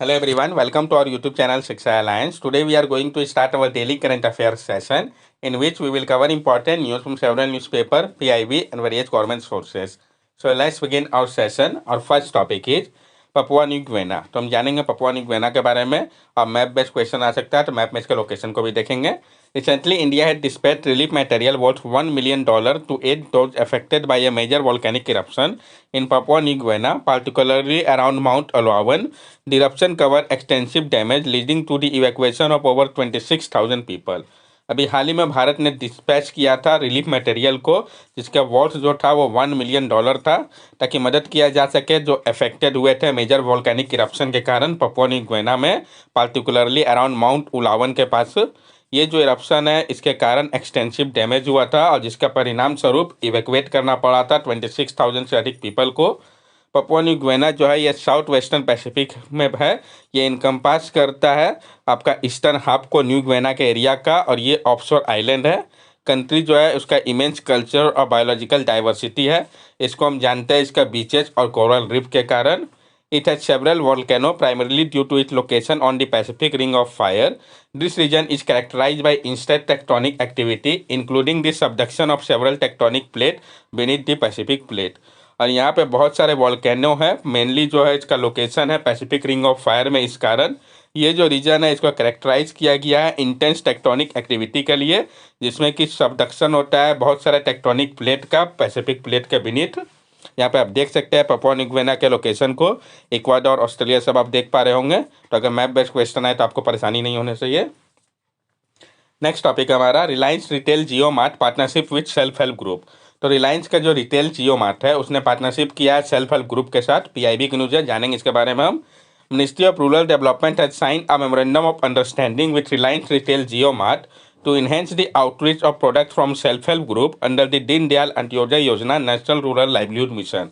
Hello everyone, welcome to our YouTube channel Shiksha Alliance. Today we are going to start our daily current affairs session in which we will cover important news from several newspaper, PIB and various government sources. So let's begin our session. Our first topic is Papua new ग्वेना। तो हम जानेंगे Papua new ग्वेना के बारे में। और map based question आ सकता है तो मैप में इसके लोकेशन को भी देखेंगे। Recently, India had dispatched relief material worth $1 million to aid those affected by a major volcanic eruption in Papua New Guinea, particularly around Mount Alawan. The eruption covered extensive damage, leading to the evacuation of over 26,000 people. अभी हाल ही में भारत ने dispatch किया था relief material को, जिसका vault जो था वो $1 million था, ताकि मदद किया जा सके जो अफेक्टेड हुए थे मेजर वोल्केनिक इरप्शन के कारण पपुआ न्यू गिनी में, पार्टिकुलरली अराउंड माउंट उलावन के पास। ये जो इरप्शन है इसके कारण एक्सटेंसिव डैमेज हुआ था और जिसका परिणाम स्वरूप इवैक्यूएट करना पड़ा था 26,000 से अधिक पीपल को। पपुआ न्यू गिनी जो है ये साउथ वेस्टर्न पैसिफिक में है। ये इनकम्पास करता है आपका ईस्टर्न हाफ को न्यू गिनी के एरिया का, और ये ऑफशोर आइलैंड है। कंट्री जो है उसका इमेंस कल्चर और बायोलॉजिकल डाइवर्सिटी है। इसको हम जानते हैं इसका बीचेस और कोरल रीफ के कारण। It has several volcanoes, primarily due to its location on the Pacific Ring of Fire. This region is characterized by instant tectonic activity, including the subduction of several tectonic plates beneath the Pacific Plate. और यहाँ पे बहुत सारे volcano है, mainly जो है इसका location है पैसिफिक रिंग ऑफ फायर में। इस कारण ये जो रीजन है इसको कैरेक्टराइज किया गया है इंटेंस टेक्टोनिक एक्टिविटी के लिए, जिसमें कि सबडक्शन होता है बहुत सारे टेक्टोनिक प्लेट का पैसिफिक प्लेट के बीनीथ। यहाँ पे आप देख सकते हैं पपुआ न्यू गिनी के लोकेशन को, इक्वाडोर, ऑस्ट्रेलिया सब आप देख पा रहे होंगे। तो अगर मैप बेस्ड क्वेश्चन आए तो आपको परेशानी नहीं होने चाहिए। नेक्स्ट टॉपिक हमारा Reliance retail Jio mart partnership with self help group. तो रिलायंस का जो रिटेल जियो मार्ट है उसने पार्टनरशिप किया है सेल्फ हेल्प ग्रुप के साथ। पीआईबी की न्यूज है, जानेंगे इसके बारे में हम। Ministry of rural development has signed a memorandum of understanding with Reliance retail Jio mart to enhance the outreach of products from self-help group under the Deen Dayal Antyodaya योजना नेशनल रूरल लाइवलीहुड मिशन।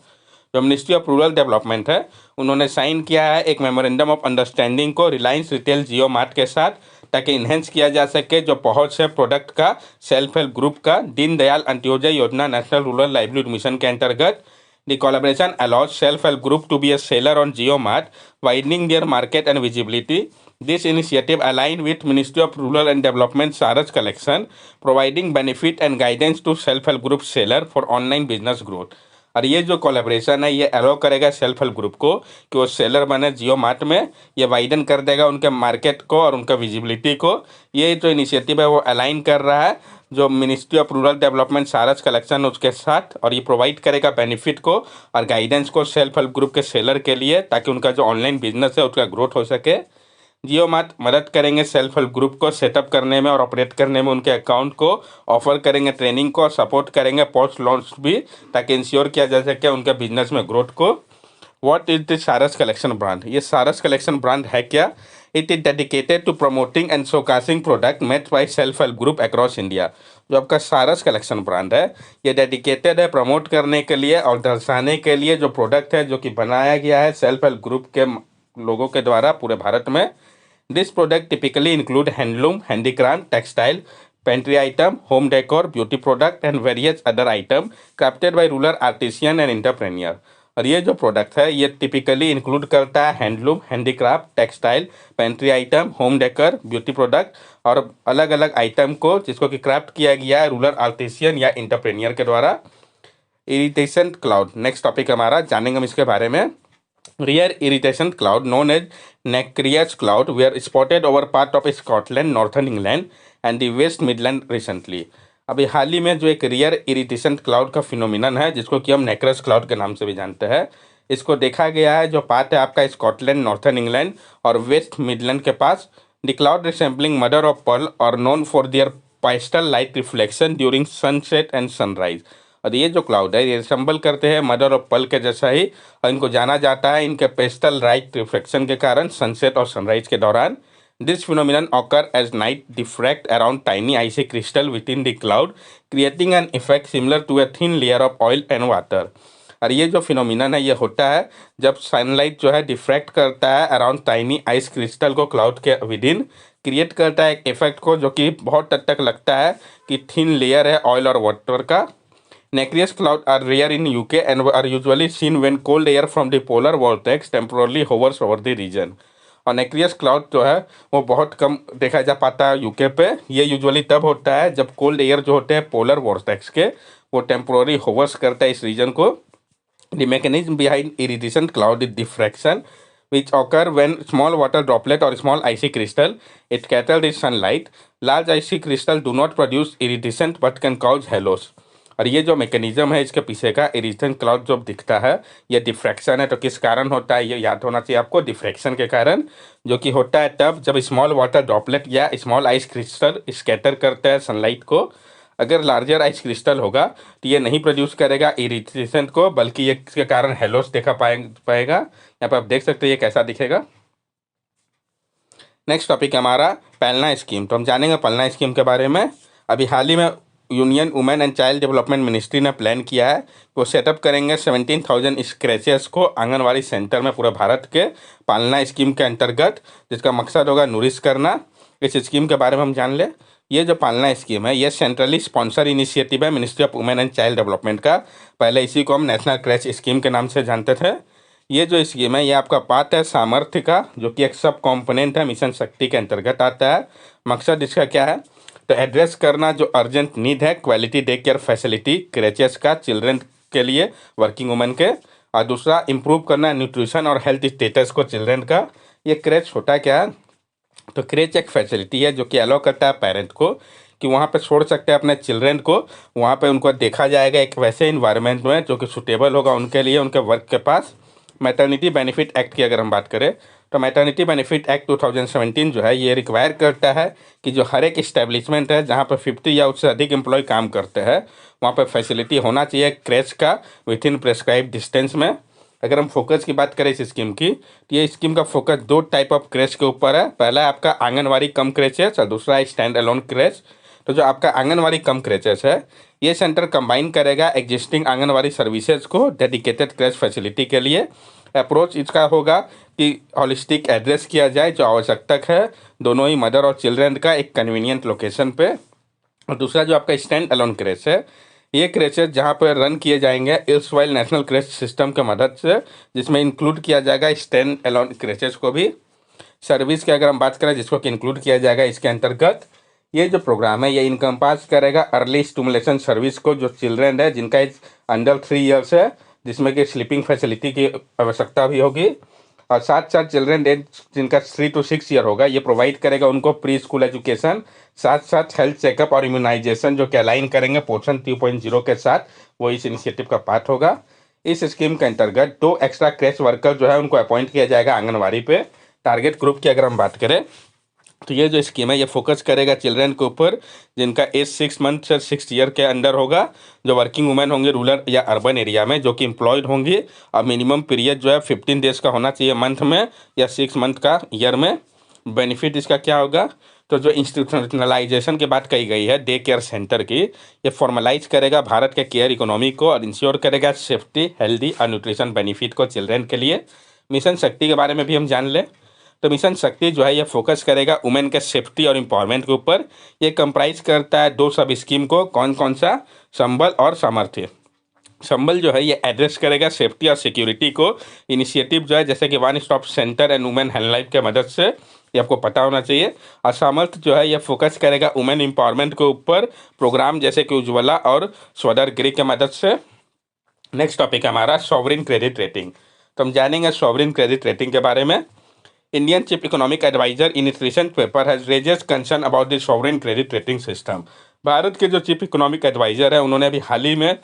जो ministry of rural development है उन्होंने sign किया है एक memorandum of understanding को Reliance retail जियो mart के साथ, ताकि इन्हेंस किया जा सके जो पहुंच है प्रोडक्ट का सेल्फ हेल्प ग्रुप का दीन दयाल अंत्योदय योजना नेशनल रूरल लाइवलीहुड मिशन के अंतर्गत। The collaboration allows self-help group to be a seller on JioMart, widening their market and visibility. This initiative aligned with Ministry of Rural and Development Saras collection, providing benefit and guidance to self-help group seller for online business growth. और ये जो collaboration है ये allow करेगा self help group को कि वो seller बने जियो मार्ट में। ये वाइडन कर देगा उनके मार्केट को और उनका विजिबिलिटी को। ये जो इनिशिएटिव है वो अलाइन कर रहा है जो मिनिस्ट्री ऑफ रूरल डेवलपमेंट सारस कलेक्शन उसके साथ, और ये प्रोवाइड करेगा बेनिफिट को और गाइडेंस को सेल्फ हेल्प ग्रुप के सेलर के लिए, ताकि उनका जो ऑनलाइन बिजनेस है उसका ग्रोथ हो सके। जियो मार्ट मदद करेंगे सेल्फ हेल्प ग्रुप को सेटअप करने में और ऑपरेट करने में, उनके अकाउंट को ऑफर करेंगे ट्रेनिंग को और सपोर्ट करेंगे पोस्ट लॉन्च भी, ताकि इंश्योर किया जा सके उनके बिजनेस में ग्रोथ को। What is the Saras collection brand? ये सारस कलेक्शन ब्रांड है क्या? It is dedicated to promoting and showcasing product made by self help group across India. जो आपका सारस कलेक्शन ब्रांड है ये डेडिकेटेड है प्रमोट करने के लिए और दर्शाने के लिए जो प्रोडक्ट है जो कि बनाया गया है सेल्फ हेल्प ग्रुप के लोगों के द्वारा पूरे भारत में। This product typically include handloom, handicraft, textile, pantry item, home decor, beauty product and various other item crafted by rural artisan and entrepreneur. और ये जो प्रोडक्ट है ये टिपिकली इंक्लूड करता है handloom, handicraft, textile, pantry item, home decor, beauty product और अलग अलग आइटम को जिसको कि क्राफ्ट किया गया है रूरल आर्टिसियन या इंटरप्रेन्योर के द्वारा। इरिटेशन क्लाउड नेक्स्ट टॉपिक हमारा, जानेंगे हम इसके बारे में। Rare irrigation cloud known as nacreous cloud were spotted over part of Scotland, Northern England and the West Midland recently. अभी हाल ही में जो एक रियर इरिटेशन क्लाउड का फिनोमिनन है जिसको कि हम नेक्रस क्लाउड के नाम से भी जानते हैं, इसको देखा गया है जो पार्ट है आपका स्कॉटलैंड, नॉर्थर्न इंग्लैंड और वेस्ट मिडलैंड के पास। The cloud resembling mother of pearl और known for their pastel light reflection during sunset and sunrise. और ये जो क्लाउड है ये रिसेंबल करते हैं मदर ऑफ पर्ल के जैसा ही, और इनको जाना जाता है इनके पेस्टल लाइट रिफ्लेक्शन के कारण सनसेट और सनराइज के दौरान। This phenomenon occur as light diffract around tiny icy crystal within the cloud, creating an effect similar to a thin layer of oil and water. और ये जो phenomenon है ये होता है जब सनलाइट जो है डिफ्रैक्ट करता है अराउंड टाइनी आइस क्रिस्टल को क्लाउड के विद इन, क्रिएट करता है एक इफेक्ट को जो कि बहुत हद तक लगता है कि थिन लेयर है ऑयल और वाटर का। Nacreous clouds are rare in UK and are usually seen when cold air from the polar vortex temporarily hovers over the region. और एक्वियस क्लाउड जो है वो बहुत कम देखा जा पाता है यूके पे। ये यूजुअली तब होता है जब कोल्ड एयर जो होते हैं पोलर वॉर्टेक्स के, वो टेम्पोररी होवर्स करता है इस रीजन को। The mechanism behind iridescent cloud is diffraction, which occur when small water droplet or small icy crystal it scatters its sunlight. Large icy crystal do not produce iridescent but can cause halos. और ये जो mechanism है इसके पीछे का, इरिडेंट cloud जो दिखता है ये डिफ्रैक्शन है। तो किस कारण होता है ये याद होना चाहिए आपको, डिफ्रैक्शन के कारण, जो कि होता है तब जब स्मॉल वाटर ड्रॉपलेट या स्मॉल आइस क्रिस्टल स्कैटर करता है सनलाइट को। अगर लार्जर आइस क्रिस्टल होगा तो ये नहीं प्रोड्यूस करेगा इरिटेशन को, बल्कि ये इसके कारण हेलोस देखा पाएगा। यहाँ पर आप देख सकते हैं ये कैसा दिखेगा। नेक्स्ट टॉपिक हमारा पलना स्कीम। तो हम जानेंगे पलना स्कीम के बारे में। अभी हाल ही में union women and child development ministry ने प्लान किया है, वो सेटअप करेंगे 17,000 स्क्रैचेस को आंगनवाड़ी सेंटर में पूरे भारत के पालना स्कीम के अंतर्गत, जिसका मकसद होगा नूरिश करना। इस स्कीम के बारे में हम जान ले। ये जो पालना स्कीम है ये सेंट्रली स्पॉन्सर इनिशिएटिव है ministry of women and child development का। पहले इसी को हम नेशनल क्रैच स्कीम के नाम से जानते थे। ये जो स्कीम है ये आपका पार्ट है सामर्थ्य का, जो कि एक सब कॉम्पोनेंट है मिशन शक्ति के अंतर्गत आता है। मकसद इसका क्या है, तो एड्रेस करना जो अर्जेंट नीड है क्वालिटी डे केयर फैसिलिटी क्रेचेस का चिल्ड्रन के लिए, वर्किंग वुमेन के। और दूसरा इम्प्रूव करना न्यूट्रिशन और हेल्थ स्टेटस को चिल्ड्रन का। ये क्रेच होता क्या है, तो क्रेच एक फैसिलिटी है जो कि अलाउ करता है पेरेंट को कि वहाँ पे छोड़ सकते हैं अपने चिल्ड्रन को, वहाँ पे उनको देखा जाएगा एक वैसे इन्वायरमेंट में जो कि सुटेबल होगा उनके लिए, उनके वर्क के पास। मैटरनिटी बेनिफिट एक्ट की अगर हम बात करें तो मैटरनिटी बेनिफिट एक्ट 2017 जो है ये रिक्वायर करता है कि जो हर एक इस्टेब्लिशमेंट है जहाँ पर 50 या उससे अधिक एम्प्लॉय काम करते हैं वहाँ पर फैसिलिटी होना चाहिए क्रेच का विथ इन प्रेस्क्राइब डिस्टेंस में। अगर हम फोकस की बात करें इस स्कीम की, तो ये स्कीम का फोकस दो टाइप ऑफ क्रेच के ऊपर है। पहला है आपका आंगनवाड़ी कम क्रेचेस और दूसरा है स्टैंड अलोन क्रेच। तो जो आपका आंगनवाड़ी कम क्रेचेस है ये सेंटर कंबाइन करेगा एग्जिस्टिंग आंगनवाड़ी सर्विसेज को डेडिकेटेड क्रेच फैसिलिटी के लिए। अप्रोच इसका होगा कि हॉलिस्टिक एड्रेस किया जाए जो आवश्यक है दोनों ही मदर और चिल्ड्रन का एक कन्वीनियंट लोकेशन पे। और दूसरा जो आपका स्टैंड अलोन क्रेच है, ये क्रेचेस जहाँ पर रन किए जाएंगे इल्सवाइल नेशनल क्रेच सिस्टम के मदद से, जिसमें इंक्लूड किया जाएगा स्टैंड अलोन क्रेचेस को भी। सर्विस की अगर हम बात करें जिसको कि इंक्लूड किया जाएगा इसके अंतर्गत, ये जो प्रोग्राम है ये इनकम्पास करेगा अर्ली स्टिमुलेशन सर्विस को, जो चिल्ड्रन है जिनका एज अंडर 3 ईयर्स है, जिसमें कि स्लीपिंग फैसिलिटी की आवश्यकता भी होगी। और साथ साथ चिल्ड्रन एज जिनका 3 to 6 ईयर होगा ये प्रोवाइड करेगा उनको प्री स्कूल एजुकेशन, साथ साथ हेल्थ चेकअप और इम्यूनाइजेशन जो कि अलाइन करेंगे पोषण 2.0 के साथ, वो इस इनिशिएटिव का पार्ट होगा। इस स्कीम के अंतर्गत 2 एक्स्ट्रा क्रेच वर्कर जो है उनको अपॉइंट किया जाएगा आंगनवाड़ी पे। टारगेट ग्रुप की अगर हम बात करें तो ये जो स्कीम है ये फोकस करेगा चिल्ड्रन के ऊपर जिनका एज 6 मंथ से 6 ईयर के अंदर होगा, जो वर्किंग वुमेन होंगे रूरल या अर्बन एरिया में, जो कि एम्प्लॉयड होंगी। और मिनिमम पीरियड जो है 15 डेज का होना चाहिए मंथ में या 6 मंथ का ईयर में। बेनिफिट इसका क्या होगा, तो जो इंस्टीट्यूशनलाइजेशन की बात कही गई है डे केयर सेंटर की, ये फॉर्मलाइज करेगा भारत के केयर इकोनॉमी को और इंश्योर करेगा सेफ्टी हेल्दी और न्यूट्रिशन बेनिफिट को चिल्ड्रन के लिए। मिशन शक्ति के बारे में भी हम जान लें। तो मिशन शक्ति जो है ये फोकस करेगा वुमेन के सेफ्टी और एम्पावरमेंट के ऊपर। ये कंप्राइज करता है 2 सब स्कीम को, कौन कौन सा, संबल और सामर्थ्य। संबल जो है ये एड्रेस करेगा सेफ्टी और सिक्योरिटी को। इनिशिएटिव जो है जैसे कि one stop centre and women helpline के मदद से, ये आपको पता होना चाहिए। और सामर्थ्य जो है ये फोकस करेगा वुमेन एम्पावरमेंट के ऊपर, प्रोग्राम जैसे कि उज्ज्वला और स्वदर गृह के मदद से। नेक्स्ट टॉपिक है हमारा सॉवरिन क्रेडिट रेटिंग। तो हम जानेंगे सॉवरिन क्रेडिट रेटिंग के बारे में। Indian Chief Economic Advisor in its recent paper has raised concern about the sovereign credit rating system। Bharat के जो चीफ इकोनॉमिक एडवाइजर है उन्होंने अभी हाल ही में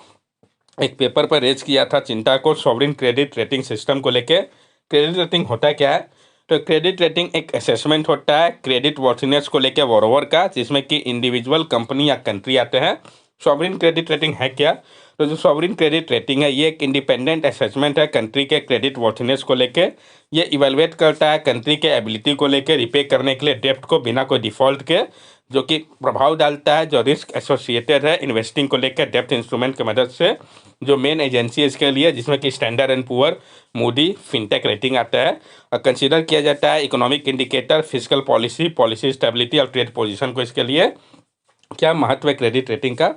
एक पेपर पर रेज किया था चिंता को सॉवरेन क्रेडिट रेटिंग सिस्टम को लेके। क्रेडिट रेटिंग होता क्या है, तो क्रेडिट रेटिंग एक असेसमेंट होता है क्रेडिट वर्थनेस को लेके बोरोवर का, जिसमें कि इंडिविजुअल कंपनी या कंट्री आते हैं। सॉवरेन क्रेडिट रेटिंग है क्या, तो जो सॉवरेन क्रेडिट रेटिंग है ये एक इंडिपेंडेंट असेसमेंट है कंट्री के क्रेडिट वर्थनेस को लेके। ये इवेलुएट करता है कंट्री के एबिलिटी को लेके रिपे करने के लिए डेप्ट को बिना कोई डिफॉल्ट के, जो कि प्रभाव डालता है जो रिस्क एसोसिएटेड है इन्वेस्टिंग को लेकर डेप्ट इंस्ट्रूमेंट की मदद से। जो मेन एजेंसी इसके लिए जिसमें कि standard and poor, Moody, fintech rating आता है। और कंसीडर किया जाता है economic indicator, physical policy, policy stability और ट्रेड पोजीशन को। इसके लिए क्या महत्व है क्रेडिट रेटिंग का,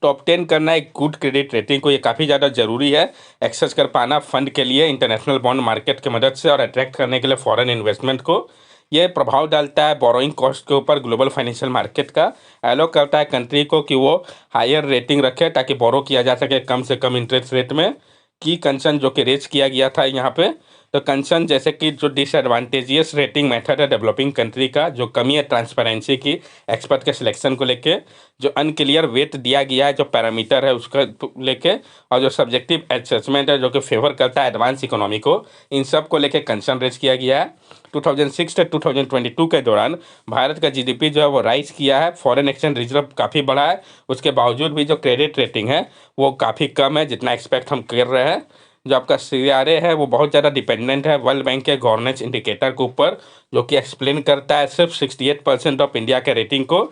तो ऑब्टेन करना एक गुड क्रेडिट रेटिंग को ये काफ़ी ज़्यादा ज़रूरी है एक्सेस कर पाना फंड के लिए इंटरनेशनल बॉन्ड मार्केट की मदद से और अट्रैक्ट करने के लिए फॉरेन इन्वेस्टमेंट को। ये प्रभाव डालता है बोरोइंग कॉस्ट के ऊपर ग्लोबल फाइनेंशियल मार्केट का। एलो करता है कंट्री को कि वो हायर रेटिंग रखे ताकि बोरो किया जा सके कम से कम इंटरेस्ट रेट में। की कंसर्न जो कि रेज किया गया था यहाँ पे, तो कंसर्न जैसे कि जो डिसएडवांटेजियस रेटिंग मेथड है डेवलपिंग कंट्री का, जो कमी है ट्रांसपेरेंसी की एक्सपर्ट के सिलेक्शन को लेके, जो अनक्लियर वेट दिया गया है जो पैरामीटर है उसका लेके, और जो सब्जेक्टिव असेसमेंट है जो कि फेवर करता है एडवांस इकोनॉमी को, इन सब को लेके कंसर्न रेज किया गया है। 2006 से 2022 के दौरान भारत का जीडीपी जो है वो राइज किया है, फॉरेन एक्सचेंज रिजर्व काफ़ी बढ़ा है, उसके बावजूद भी जो क्रेडिट रेटिंग है वो काफ़ी कम है जितना एक्सपेक्ट हम कर रहे हैं। जो आपका सीआरए है वो बहुत ज़्यादा डिपेंडेंट है वर्ल्ड बैंक के गवर्नेंस इंडिकेटर के ऊपर, जो कि एक्सप्लेन करता है सिर्फ 68% ऑफ इंडिया के रेटिंग को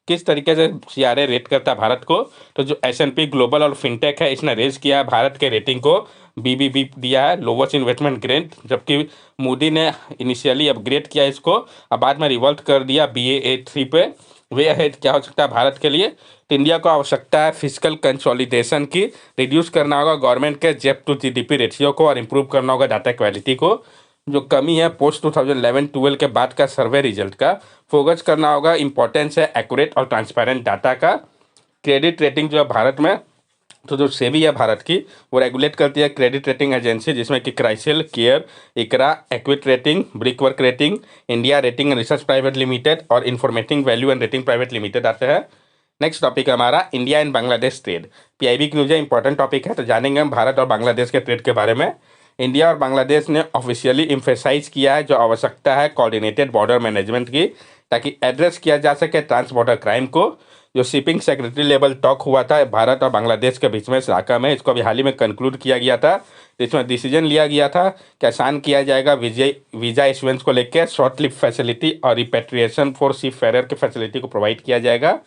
किस तरीके से सीआरए रेट करता है भारत को। तो जो एस&पी ग्लोबल और फिनटेक है इसने रेज किया है भारत के रेटिंग को, बीबीबी दिया है लोवेस्ट इन्वेस्टमेंट ग्रेड, जबकि मूडी ने इनिशियली अपग्रेड किया इसको और बाद में रिवर्ट कर दिया Baa3 पे। वे अहेड क्या हो सकता है भारत के लिए, तो इंडिया को आवश्यकता है फिजिकल कंसोलिडेशन की, रिड्यूस करना होगा गवर्नमेंट के जेब टू जीडीपी रेशियो को और इम्प्रूव करना होगा डाटा क्वालिटी को। जो कमी है पोस्ट 2011-12 के बाद का सर्वे रिजल्ट का, फोकस करना होगा, इंपॉर्टेंस है एक्यूरेट और ट्रांसपेरेंट डाटा का। क्रेडिट रेटिंग जो है भारत में, तो जो सेबी है भारत की वो रेगुलेट करती है क्रेडिट रेटिंग एजेंसी, जिसमें कि CRISIL, CARE, ICRA, Acuite rating, Brickwork rating, India rating and research private limited और इन्फॉर्मेटिंग value and rating private limited आते हैं। नेक्स्ट टॉपिक है हमारा India and Bangladesh trade. PIB की न्यूज़ है, इंपॉर्टेंट टॉपिक है, तो जानेंगे हम भारत और बांग्लादेश के ट्रेड के बारे में। इंडिया और बांग्लादेश ने ऑफिशियली इम्फेसाइज किया है जो आवश्यकता है कोऑर्डिनेटेड बॉर्डर मैनेजमेंट की, ताकि एड्रेस किया जा सके ट्रांस बॉर्डर क्राइम को। जो शिपिंग सेक्रेटरी लेवल टॉक हुआ था भारत और बांग्लादेश के बीच में ढाका में, इसको अभी हाल ही में कंक्लूड किया गया था। तो इसमें डिसीजन लिया गया था कि आसान किया जाएगा वीज़ा इशुएंस को लेकर, शॉर्ट लिव फैसिलिटी और रिपेट्रिएशन फॉर सी फेरर की फैसिलिटी को प्रोवाइड किया जाएगा।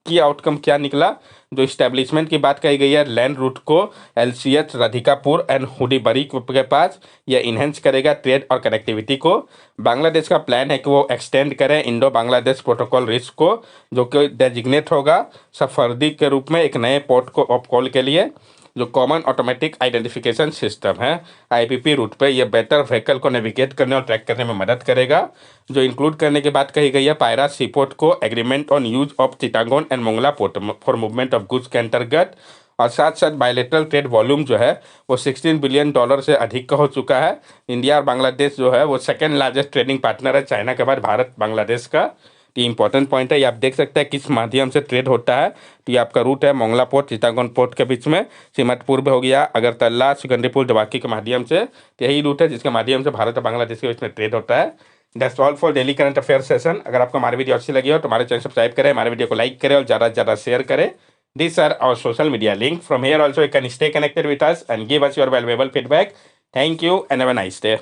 की आउटकम क्या निकला, जो इस्टेब्लिशमेंट की बात कही गई है लैंड रूट को LCH राधिकापुर एंड हुडीबरी के पास, यह इन्हेंस करेगा ट्रेड और कनेक्टिविटी को। बांग्लादेश का प्लान है कि वो एक्सटेंड करें इंडो बांग्लादेश प्रोटोकॉल रिस्क को, जो कि डेजिग्नेट होगा सफर्दी के रूप में एक नए पोर्ट को ऑफ कॉल के लिए। जो कॉमन ऑटोमेटिक आइडेंटिफिकेशन सिस्टम है IPP रूट पे, ये बेहतर व्हीकल को नेविगेट करने और ट्रैक करने में मदद करेगा। जो इंक्लूड करने की बात कही गई है पायरा सीपोर्ट को agreement on use of Chittagong and Mongla port for movement of goods के अंतर्गत, और साथ साथ बायलेटरल ट्रेड वॉल्यूम जो है वो $16 बिलियन से अधिक का हो चुका है। इंडिया और बांग्लादेश जो है वो सेकेंड लार्जेस्ट ट्रेडिंग पार्टनर है चाइना के बाद भारत बांग्लादेश का। ये इंपॉर्टेंट पॉइंट है, ये आप देख सकते हैं किस माध्यम से ट्रेड होता है। तो ये आपका रूट है मोंगला पोर्ट चिटागोन पोर्ट के बीच में, सीमतपुर में हो गया, अगरतला, सिकंदरपुर, दवाकी के माध्यम से। तो यही रूट है जिसके माध्यम से भारत और बांग्लादेश के बीच में ट्रेड होता है। That's all for daily current affair session. अगर आपको हमारी वीडियो अच्छी लगी हो तो हमारे चैनल सब्सक्राइब करें, हमारे वीडियो को लाइक करें और ज़्यादा से ज़्यादा शेयर करें। These are our social media link. From here also you can stay connected with us and give us your valuable feedback. Thank you and have a nice day.